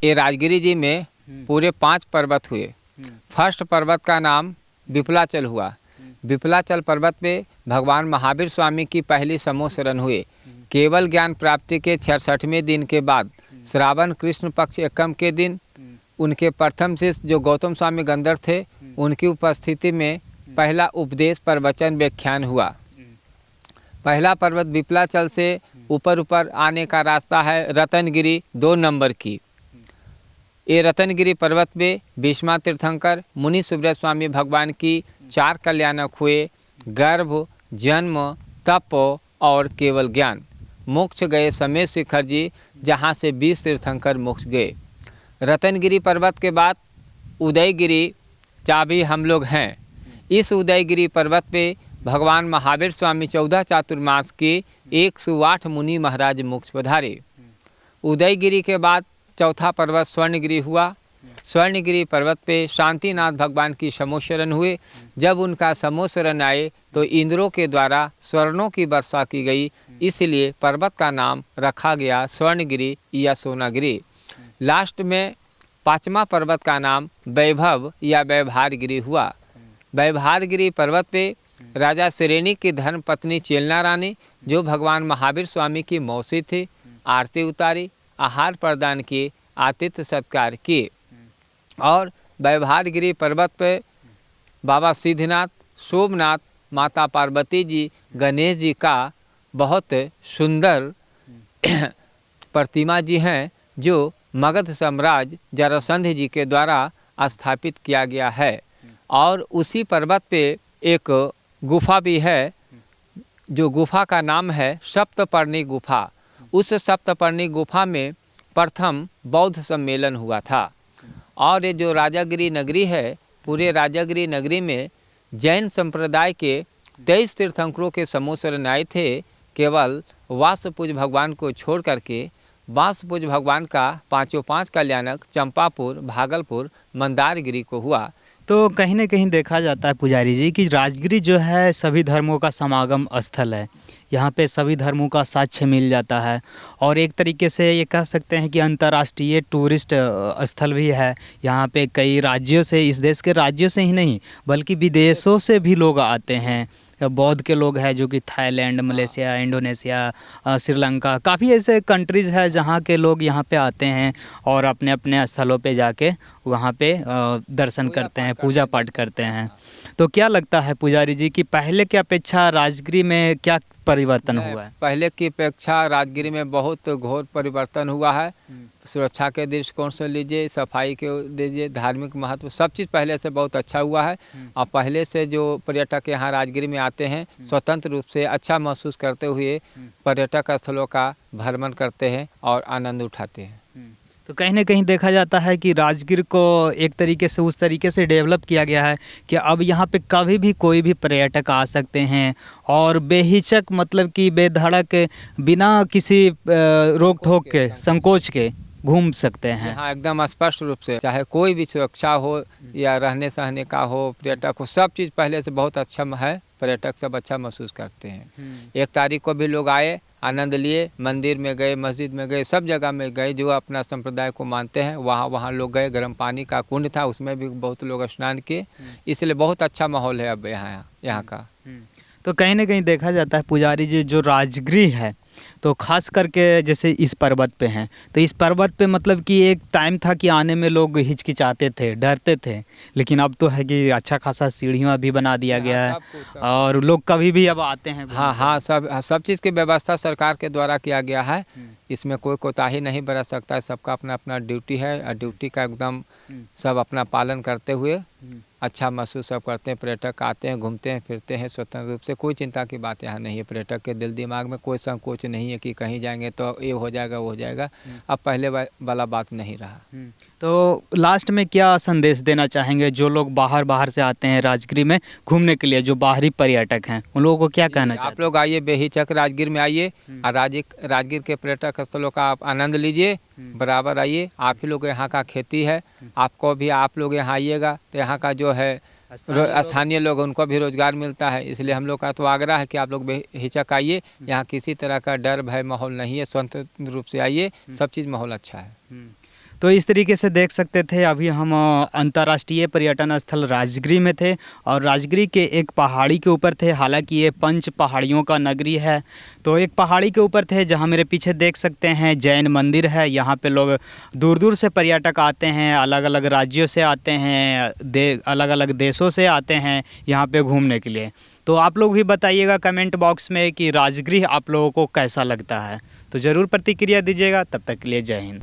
ये राजगिरी जी में पूरे 5 पर्वत हुए। फर्स्ट पर्वत का नाम विपलाचल हुआ। विपलाचल पर्वत पे भगवान महावीर स्वामी की पहली समूह शरण हुए। केवल ज्ञान प्राप्ति के 66वें दिन के बाद श्रावण कृष्ण पक्ष एकम के दिन उनके प्रथम शिष्य जो गौतम स्वामी गंधर थे, उनकी उपस्थिति में पहला उपदेश प्रवचन व्याख्यान हुआ। पहला पर्वत विपलाचल से ऊपर आने का रास्ता है रतनगिरी 2 नंबर की। ये रतनगिरी पर्वत में भीष्मा तीर्थंकर मुनि सुब्रत स्वामी भगवान की 4 कल्याणक हुए। गर्भ, जन्म, तप और केवल ज्ञान। मोक्ष गए समेत शिखर जी, जहाँ से 20 तीर्थंकर मोक्ष गए। रतनगिरी पर्वत के बाद उदयगिरी जहाँ भी हम लोग हैं, इस उदयगिरी पर्वत पे भगवान महावीर स्वामी 14 चातुर्मास के 108 मुनि महाराज मोक्ष पधारे। उदयगिरी के बाद चौथा पर्वत स्वर्णगिरी हुआ। स्वर्णगिरी पर्वत पे शांतिनाथ भगवान की समूह शरण हुए। जब उनका समूह शरण आए तो इंद्रों के द्वारा स्वर्णों की वर्षा की गई, इसलिए पर्वत का नाम रखा गया स्वर्णगिरी या सोनागिरी। लास्ट में 5वां पर्वत का नाम वैभव या व्यवहारगिरी हुआ। व्यवहारगिरी पर्वत पे राजा श्रेणी की धर्म पत्नी चेलना रानी, जो भगवान महावीर स्वामी की मौसी थी, आरती उतारी, आहार प्रदान किए, आतिथ्य सत्कार किए। और व्यवहारगिरी पर्वत पे बाबा सिद्धनाथ, सोमनाथ, माता पार्वती जी, गणेश जी का बहुत सुंदर प्रतिमा जी हैं, जो मगध साम्राज्य जरासंध जी के द्वारा स्थापित किया गया है। और उसी पर्वत पे एक गुफा भी है, जो गुफा का नाम है सप्तपर्णी गुफा। उस सप्तपर्णी गुफा में प्रथम बौद्ध सम्मेलन हुआ था। और ये जो राजागिरी नगरी है, पूरे राजागिरी नगरी में जैन संप्रदाय के 23 तीर्थंकरों के समूह शरण आए थे। केवल वासुपूज भगवान को छोड़ करके वासुपूज भगवान का 5 कल्याणक चंपापुर, भागलपुर, मंदारगिरी को हुआ। तो कहीं ना कहीं देखा जाता है पुजारी जी कि राजगिरी जो है सभी धर्मों का समागम स्थल है। यहाँ पे सभी धर्मों का साक्ष्य मिल जाता है और एक तरीके से ये कह सकते हैं कि अंतर्राष्ट्रीय टूरिस्ट स्थल भी है। यहाँ पे कई राज्यों से, इस देश के राज्यों से ही नहीं बल्कि विदेशों से भी लोग आते हैं। बौद्ध के लोग हैं जो कि थाईलैंड, मलेशिया, इंडोनेशिया, श्रीलंका, काफ़ी ऐसे कंट्रीज़ हैं जहाँ के लोग यहाँ पे आते हैं और अपने अपने स्थलों पे जाके वहाँ पे दर्शन करते हैं, पूजा पाठ करते हैं। तो क्या लगता है पुजारी जी कि पहले की अपेक्षा राजगिरी में क्या परिवर्तन हुआ है? पहले की अपेक्षा राजगिरी में बहुत घोर परिवर्तन हुआ है। सुरक्षा के दृष्टिकोण से लीजिए, सफाई के दीजिए, धार्मिक महत्व, सब चीज़ पहले से बहुत अच्छा हुआ है। और पहले से जो पर्यटक यहाँ राजगिरी में आते हैं, स्वतंत्र रूप से अच्छा महसूस करते हुए पर्यटक स्थलों का भ्रमण करते हैं और आनंद उठाते हैं। तो कहीं ना कहीं देखा जाता है कि राजगीर को एक तरीके से उस तरीके से डेवलप किया गया है कि अब यहाँ पे कभी भी कोई भी पर्यटक आ सकते हैं और बेहिचक, मतलब कि बेधड़क, बिना किसी रोक टोक के, संकोच के घूम सकते हैं। हाँ, एकदम स्पष्ट रूप से, चाहे कोई भी सुरक्षा हो या रहने सहने का हो, पर्यटक हो, सब चीज़ पहले से बहुत अच्छा है। पर्यटक सब अच्छा महसूस करते हैं। 1 तारीख को भी लोग आए, आनंद लिए, मंदिर में गए, मस्जिद में गए, सब जगह में गए, जो अपना संप्रदाय को मानते हैं वहाँ लोग गए। गर्म पानी का कुंड था, उसमें भी बहुत लोग स्नान किए, इसलिए बहुत अच्छा माहौल है अब यहाँ का। तो कहीं ना कहीं देखा जाता है पुजारी जी, जो राजगिरी है तो खास करके जैसे इस पर्वत पे हैं, तो इस पर्वत पे मतलब कि एक टाइम था कि आने में लोग हिचकिचाते थे, डरते थे, लेकिन अब तो है कि अच्छा खासा सीढ़ियाँ भी बना दिया गया है और लोग कभी भी अब आते हैं। हाँ, सब चीज़ की व्यवस्था सरकार के द्वारा किया गया है। इसमें कोई कोताही नहीं बरत सकता है। सबका अपना अपना ड्यूटी है और ड्यूटी का एकदम सब अपना पालन करते हुए अच्छा महसूस सब करते हैं। पर्यटक आते हैं, घूमते हैं, फिरते हैं स्वतंत्र रूप से। कोई चिंता की बात यहाँ नहीं है। पर्यटक के दिल दिमाग में कोई संकोच नहीं है कि कहीं जाएंगे तो ये हो जाएगा, वो हो जाएगा। अब पहले वाला बात नहीं रहा। तो लास्ट में क्या संदेश देना चाहेंगे जो लोग बाहर से आते हैं राजगिरी में घूमने के लिए, जो बाहरी पर्यटक हैं, उन लोगों को क्या कहना चाहते हैं? आप लोग आइए, बेहिचक राजगीर में आइए और राजगीर के पर्यटक स्थलों का आप आनंद लीजिए। बराबर आइए, आप ही लोग यहाँ का खेती है, आपको भी, आप लोग यहाँ आइएगा तो यहाँ का जो है स्थानीय लोग, उनको भी रोजगार मिलता है। इसलिए हम लोग का तो आग्रह है कि आप लोग बेहिचक आइए। यहाँ किसी तरह का डर भय माहौल नहीं है, स्वतंत्र रूप से आइए, सब चीज़ माहौल अच्छा है। तो इस तरीके से देख सकते थे अभी हम अंतर्राष्ट्रीय पर्यटन स्थल राजगिरी में थे और राजगिरी के एक पहाड़ी के ऊपर थे। हालांकि ये 5 पहाड़ियों का नगरी है। तो एक पहाड़ी के ऊपर थे जहाँ मेरे पीछे देख सकते हैं जैन मंदिर है। यहाँ पे लोग दूर दूर से पर्यटक आते हैं, अलग अलग राज्यों से आते हैं, अलग अलग देशों से आते हैं यहाँ पे घूमने के लिए। तो आप लोग भी बताइएगा कमेंट बॉक्स में कि राजगिरी आप लोगों को कैसा लगता है। तो ज़रूर प्रतिक्रिया दीजिएगा। तब तक के लिए जय हिंद।